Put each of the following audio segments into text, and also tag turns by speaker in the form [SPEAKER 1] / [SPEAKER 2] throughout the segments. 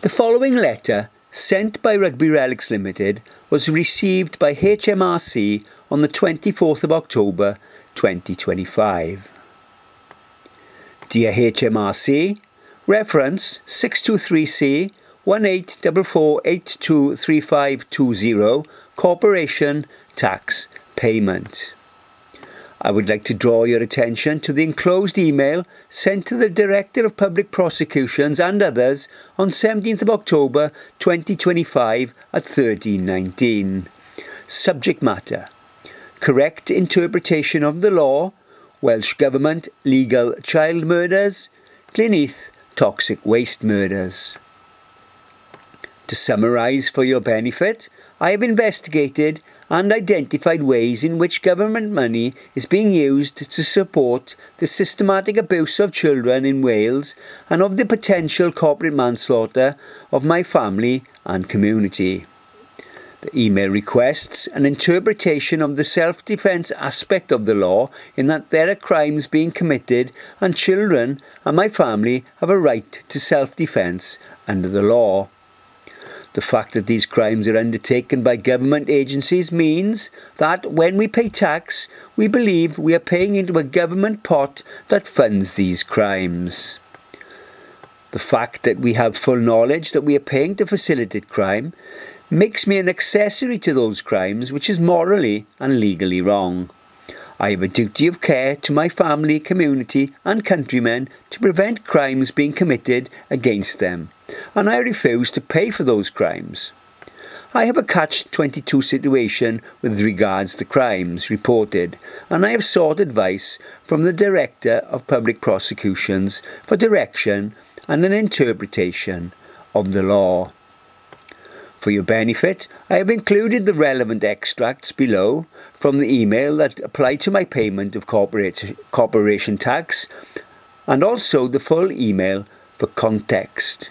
[SPEAKER 1] The following letter, sent by Rugby Relics Limited, was received by HMRC on the 24th of October 2025. Dear HMRC, reference 623C 1844823520 Corporation Tax Payment. I would like to draw your attention to the enclosed email sent to the Director of Public Prosecutions and others on 17th of October 2025 at 13:19. Subject matter: correct interpretation of the law, Welsh Government legal child murders, Glynneath toxic waste murders. To summarise for your benefit, I have investigated and identified ways in which government money is being used to support the systematic abuse of children in Wales and of the potential corporate manslaughter of my family and community. The email requests an interpretation of the self-defence aspect of the law, in that there are crimes being committed and children and my family have a right to self-defence under the law. The fact that these crimes are undertaken by government agencies means that when we pay tax, we believe we are paying into a government pot that funds these crimes. The fact that we have full knowledge that we are paying to facilitate crime makes me an accessory to those crimes, which is morally and legally wrong. I have a duty of care to my family, community and countrymen to prevent crimes being committed against them, and I refuse to pay for those crimes. I have a catch-22 situation with regards to crimes reported, and I have sought advice from the Director of Public Prosecutions for direction and an interpretation of the law. For your benefit, I have included the relevant extracts below from the email that apply to my payment of corporation tax, and also the full email for context.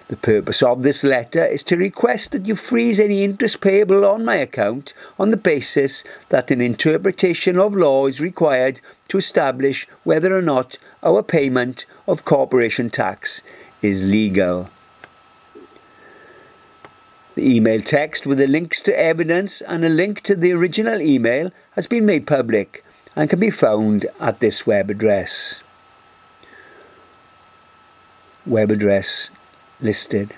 [SPEAKER 1] The purpose of this letter is to request that you freeze any interest payable on my account on the basis that an interpretation of law is required to establish whether or not our payment of corporation tax is legal. The email text with the links to evidence and a link to the original email has been made public and can be found at this web address. Web address listed.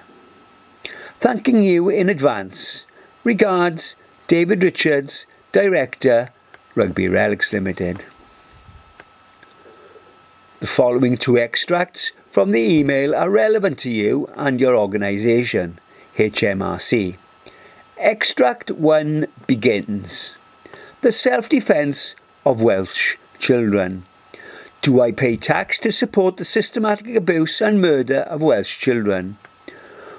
[SPEAKER 1] Thanking you in advance. Regards, David Richards, Director, Rugby Relics Limited. The following two extracts from the email are relevant to you and your organisation, HMRC. Extract 1 begins. The self-defence of Welsh children. Do I pay tax to support the systematic abuse and murder of Welsh children?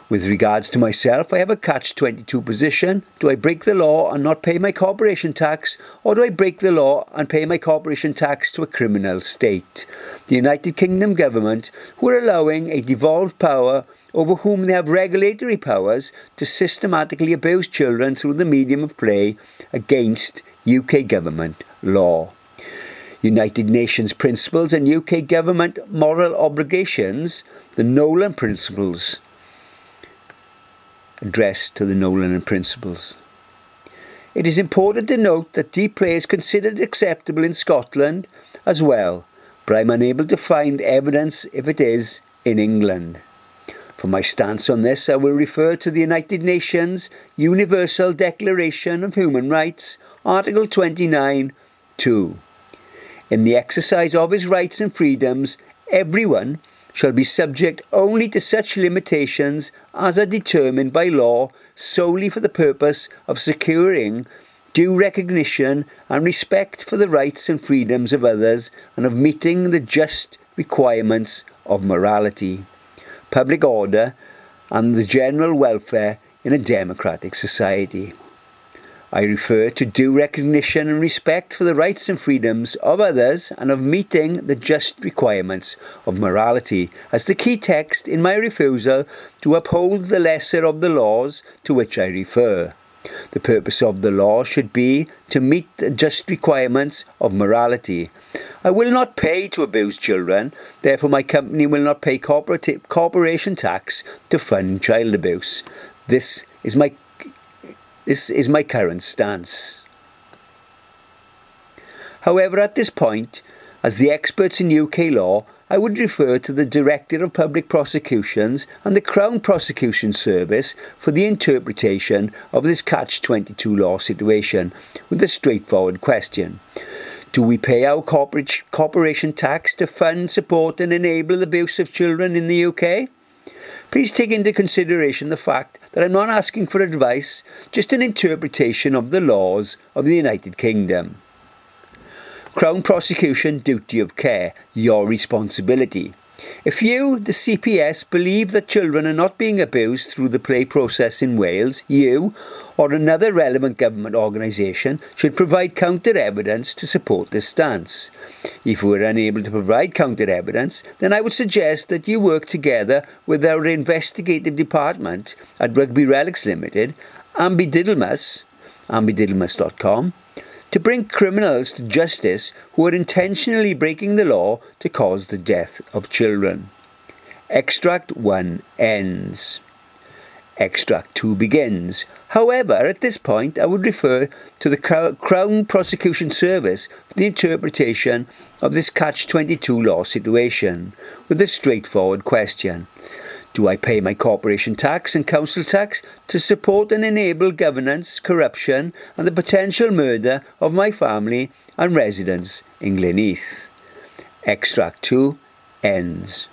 [SPEAKER 1] With regards to myself, I have a catch-22 position. Do I break the law and not pay my corporation tax, or do I break the law and pay my corporation tax to a criminal state? The United Kingdom government, who are allowing a devolved power over whom they have regulatory powers to systematically abuse children through the medium of play against UK government law. United Nations Principles and UK Government Moral Obligations, the Nolan Principles. Addressed to the Nolan Principles. It is important to note that deep play is considered acceptable in Scotland as well, but I am unable to find evidence if it is in England. For my stance on this, I will refer to the United Nations Universal Declaration of Human Rights, Article 29(2). In the exercise of his rights and freedoms, everyone shall be subject only to such limitations as are determined by law solely for the purpose of securing due recognition and respect for the rights and freedoms of others and of meeting the just requirements of morality, public order and the general welfare in a democratic society. I refer to due recognition and respect for the rights and freedoms of others and of meeting the just requirements of morality as the key text in my refusal to uphold the lesser of the laws to which I refer. The purpose of the law should be to meet the just requirements of morality. I will not pay to abuse children, therefore my company will not pay corporation tax to fund child abuse. This is my current stance. However, at this point, as the experts in UK law, I would refer to the Director of Public Prosecutions and the Crown Prosecution Service for the interpretation of this Catch-22 law situation with a straightforward question. Do we pay our corporation tax to fund, support and enable the abuse of children in the UK? Please take into consideration the fact that I'm not asking for advice, just an interpretation of the laws of the United Kingdom. Crown Prosecution Duty of Care, your responsibility. If you, the CPS, believe that children are not being abused through the play process in Wales, you, or another relevant government organisation, should provide counter-evidence to support this stance. If we are unable to provide counter-evidence, then I would suggest that you work together with our investigative department at RUGBY RELICS Limited, ambididdlemus.com, to bring criminals to justice who are intentionally breaking the law to cause the death of children. Extract 1 ends. Extract 2 begins. However, at this point, I would refer to the Crown Prosecution Service for the interpretation of this Catch-22 law situation with a straightforward question. Do I pay my corporation tax and council tax to support and enable governance, corruption and the potential murder of my family and residents in Glynneath? Extract 2 ends.